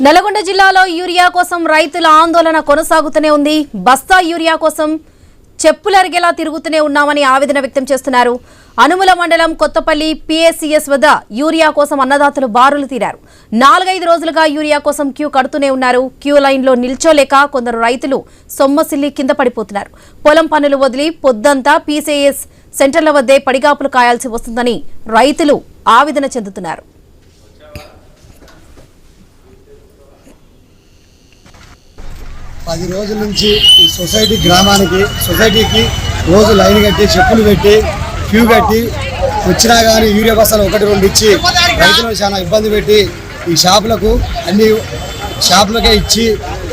నల్గొండ జిల్లాలో యూరియా కోసం రైతుల ఆందోళన కొనసాగుతూనే ఉంది. బస్తా యూరియా కోసం చెప్పులరిగేలా తిరుగుతూనే ఉన్నామని ఆవేదన వ్యక్తం చేస్తున్నారు. అనుముల మండలం కొత్తపల్లి పిఎస్సిఎస్ వద్ద యూరియా కోసం అన్నదాతలు బారులు తీరారు. 4-5 రోజులుగా యూరియా కోసం క్యూ కడుతూనే ఉన్నారు. క్యూ లైన్లో నిల్చోలేక కొందరు రైతులు సొమ్మసిల్లి కింద పడిపోతున్నారు. పొలం పనులు వదిలి పొద్దంతా పిఎస్సిఎస్ సెంటర్ల వద్దే పడిగాపులు కాయాల్సి వస్తుందని రైతులు ఆవేదన చెందుతున్నారు. పది రోజుల నుంచి ఈ సొసైటీకి రోజు లైన్ కట్టి చెప్పులు పెట్టి క్యూ కట్టి వచ్చినా కానీ యూరియా బస్తాలు 1-2 ఇచ్చి రైతులను చాలా ఇబ్బంది పెట్టి ఈ అన్ని షాపులకే ఇచ్చి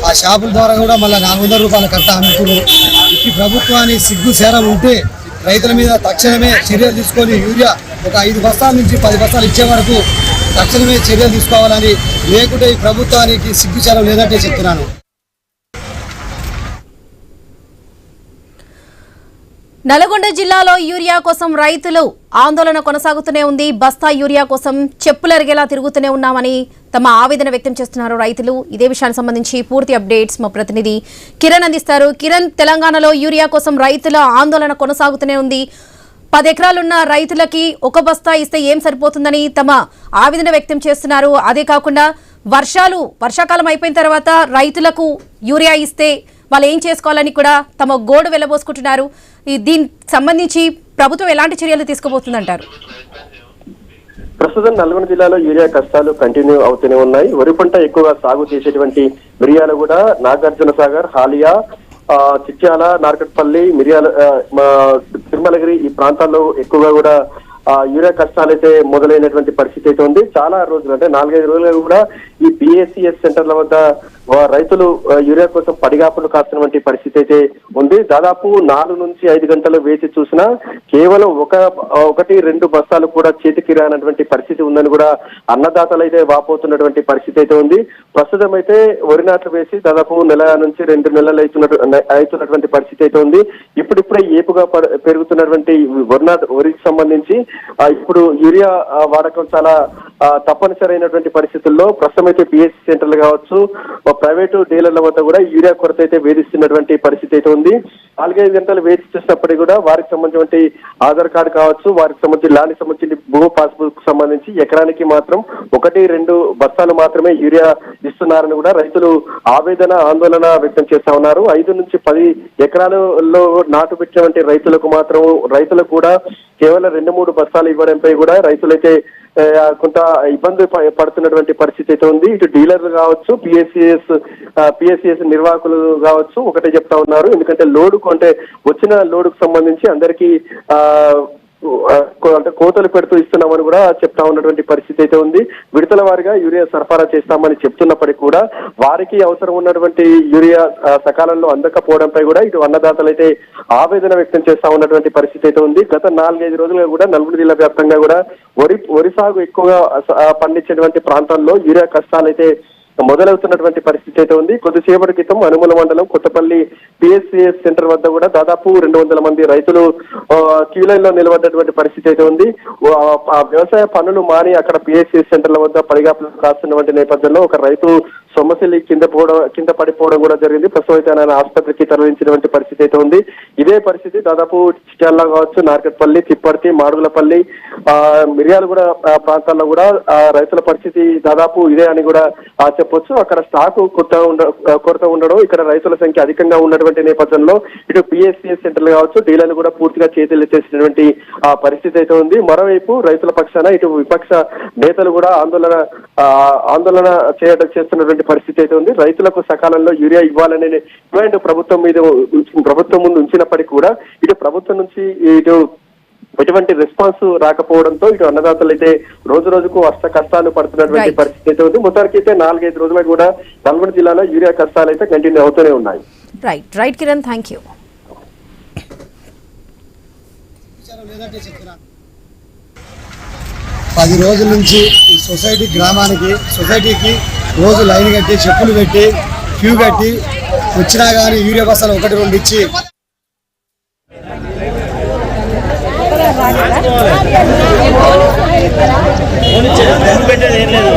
ఆ షాపుల ద్వారా కూడా మళ్ళీ 400 రూపాయల కట్ట అమ్ముతున్నారు. ఈ ప్రభుత్వాన్ని సిగ్గు సేరం ఉంటే రైతుల మీద తక్షణమే చర్యలు తీసుకొని యూరియా ఒక 5 బస్తాల నుంచి 10 బస్తాలు ఇచ్చే వరకు తక్షణమే చర్యలు తీసుకోవాలని, లేకుంటే ఈ ప్రభుత్వానికి సిగ్గు సేరం లేదంటే చెప్తున్నాను. నల్గొండ జిల్లాలో యూరియా కోసం రైతులు ఆందోళన కొనసాగుతూనే ఉంది. బస్తా యూరియా కోసం చెప్పులరిగేలా తిరుగుతూనే ఉన్నామని తమ ఆవేదన వ్యక్తం చేస్తున్నారు రైతులు. ఇదే విషయానికి సంబంధించి పూర్తి అప్డేట్స్ మా ప్రతినిధి కిరణ్ అందిస్తారు. కిరణ్, తెలంగాణలో యూరియా కోసం రైతుల ఆందోళన కొనసాగుతూనే ఉంది. 10 ఎకరాలున్న రైతులకి 1 బస్తా ఇస్తే ఏం సరిపోతుందని తమ ఆవేదన వ్యక్తం చేస్తున్నారు. అదే కాకుండా వర్షాకాలం అయిపోయిన తర్వాత రైతులకు యూరియా ఇస్తే వాళ్ళు ఏం చేసుకోవాలని కూడా తమ గోడు వెళ్లబోసుకుంటున్నారు. దీనికి సంబంధించి ప్రభుత్వం ఎలాంటి చర్యలు తీసుకోబోతుందంటారు? ప్రస్తుతం నల్గొండ జిల్లాలో యూరియా కష్టాలు కంటిన్యూ అవుతూనే ఉన్నాయి. వరి పంట ఎక్కువగా సాగు చేసేటువంటి మిరియాలు కూడా నాగార్జున సాగర్, హాలియా, చిట్యాల, నార్కట్పల్లి, మిరియాల, తిరుమలగిరి ఈ ప్రాంతాల్లో ఎక్కువగా కూడా యూరియా కష్టాలైతే మొదలైనటువంటి పరిస్థితి అయితే ఉంది. చాలా రోజులు అంటే 4-5 రోజులుగా కూడా ఈ పిఎస్సిఎస్ సెంటర్ల వద్ద రైతులు యూరియా కోసం పడిగాపులు కాస్తున్నటువంటి పరిస్థితి అయితే ఉంది. దాదాపు 4 నుంచి 5 గంటలు వేచి చూసినా కేవలం 1-2 బస్తాలు కూడా చేతికి రానటువంటి పరిస్థితి ఉందని కూడా అన్నదాతలు అయితే వాపోతున్నటువంటి పరిస్థితి అయితే ఉంది. ప్రస్తుతం అయితే వరి నాట్లు వేసి దాదాపు 1 నుంచి 2 నెలలు అవుతున్నటువంటి పరిస్థితి అయితే ఉంది. ఇప్పుడిప్పుడే ఏపుగా పెరుగుతున్నటువంటి వరికి సంబంధించి ఇప్పుడు యూరియా వాడకం చాలా తప్పనిసరి అయినటువంటి పరిస్థితుల్లో ప్రస్తుతం అయితే పిఎస్సి సెంటర్లు కావచ్చు, ప్రైవేటు డీలర్ల వద్ద కూడా యూరియా కొరత అయితే వేధిస్తున్నటువంటి పరిస్థితి అయితే ఉంది. 4-5 గంటలు వేచి చూసినప్పటికీ కూడా వారికి సంబంధించిన ఆధార్ కార్డు కావచ్చు, వారికి సంబంధించి ల్యాండ్కి సంబంధించి భూ పాస్బుక్ సంబంధించి ఎకరానికి మాత్రం 1-2 బస్తాలు మాత్రమే యూరియా ఇస్తున్నారని కూడా రైతులు ఆందోళన వ్యక్తం చేస్తా ఉన్నారు. 5 నుంచి 10 ఎకరాలలో నాటు పెట్టినటువంటి రైతులకు కూడా కేవలం 2-3 బస్తాలు ఇవ్వడంపై కూడా రైతులైతే కొంత ఇబ్బంది పడుతున్నటువంటి పరిస్థితి అయితే ఉంది. ఇటు డీలర్లు కావచ్చు, పిఎస్సిఎస్ నిర్వాహకులు కావచ్చు ఒకటే చెప్తా ఉన్నారు. ఎందుకంటే వచ్చిన లోడుకు సంబంధించి అందరికీ అంటే కోతలు పెడుతూ ఇస్తున్నామని కూడా చెప్తా ఉన్నటువంటి పరిస్థితి అయితే ఉంది. విడతల వారిగా యూరియా సరఫరా చేస్తామని చెప్తున్నప్పటికీ కూడా వారికి అవసరం ఉన్నటువంటి యూరియా సకాలంలో అందకపోవడంపై కూడా ఇటు అన్నదాతలు అయితే ఆవేదన వ్యక్తం చేస్తా ఉన్నటువంటి పరిస్థితి అయితే ఉంది. గత 4-5 రోజులుగా కూడా నల్గొండ జిల్లా వ్యాప్తంగా కూడా వరి సాగు ఎక్కువగా పండించేటువంటి ప్రాంతాల్లో యూరియా కష్టాలు అయితే మొదలవుతున్నటువంటి పరిస్థితి అయితే ఉంది. కొద్దిసేపటి క్రితం అనుముల మండలం కొత్తపల్లి పిఎస్సిఎస్ సెంటర్ వద్ద కూడా దాదాపు 200 మంది రైతులు క్యూ లైన్ లో నిలబడ్డటువంటి పరిస్థితి అయితే ఉంది. వ్యవసాయ పనులు మాని అక్కడ పిఎస్సిఎస్ సెంటర్ల వద్ద పడిగాపులు కాస్తున్నటువంటి నేపథ్యంలో ఒక రైతు సొమ్మసిల్లి కింద పడిపోవడం కూడా జరిగింది. ప్రస్తుతం అయితే ఆయన ఆసుపత్రికి తరలించినటువంటి పరిస్థితి అయితే ఉంది. ఇదే పరిస్థితి దాదాపు చిట్యాల కావచ్చు, నార్కట్పల్లి, తిప్పర్తి, మాడుగులపల్లి, మిర్యాలగూడ ప్రాంతాల్లో కూడా రైతుల పరిస్థితి దాదాపు ఇదే అని కూడా చెప్పొచ్చు. అక్కడ స్టాకు కొరత ఉండడం, ఇక్కడ రైతుల సంఖ్య అధికంగా ఉన్నటువంటి నేపథ్యంలో ఇటు పిఎస్సిఎస్ సెంటర్లు కావచ్చు, డీలర్లు కూడా పూర్తిగా చేతులెత్తేసినటువంటి పరిస్థితి అయితే ఉంది. మరోవైపు రైతుల పక్షాన ఇటు విపక్ష నేతలు కూడా ఆందోళన చేస్తున్నటువంటి పరిస్థితి అయితే ఉంది. రైతులకు సకాలంలో యూరియా ఇవ్వాలనే డిమాండ్ ప్రభుత్వం ముందు ఉంచినప్పటికీ కూడా ఇటు ప్రభుత్వం నుంచి ఇటు ఎటువంటి రెస్పాన్స్ రాకపోవడంతో ఇటు అన్నదాతలు అయితే రోజుకు కష్టాలు పడుతున్నటువంటి పరిస్థితి అయితే ఉంది. మొత్తానికి అయితే 4-5 రోజులకు కూడా నల్గొండ జిల్లాలో యూరియా కష్టాలు అయితే కంటిన్యూ అవుతూనే ఉన్నాయి. Right Kiran, thank you. 10 రోజుల నుంచి ఈ సొసైటీకి రోజు లైన్ కట్టి చెప్పులు పెట్టి క్యూ కట్టి వచ్చినా కానీ యూరియా బస్తాలు 1-2 ఇచ్చి పెట్టేది ఏం లేదు.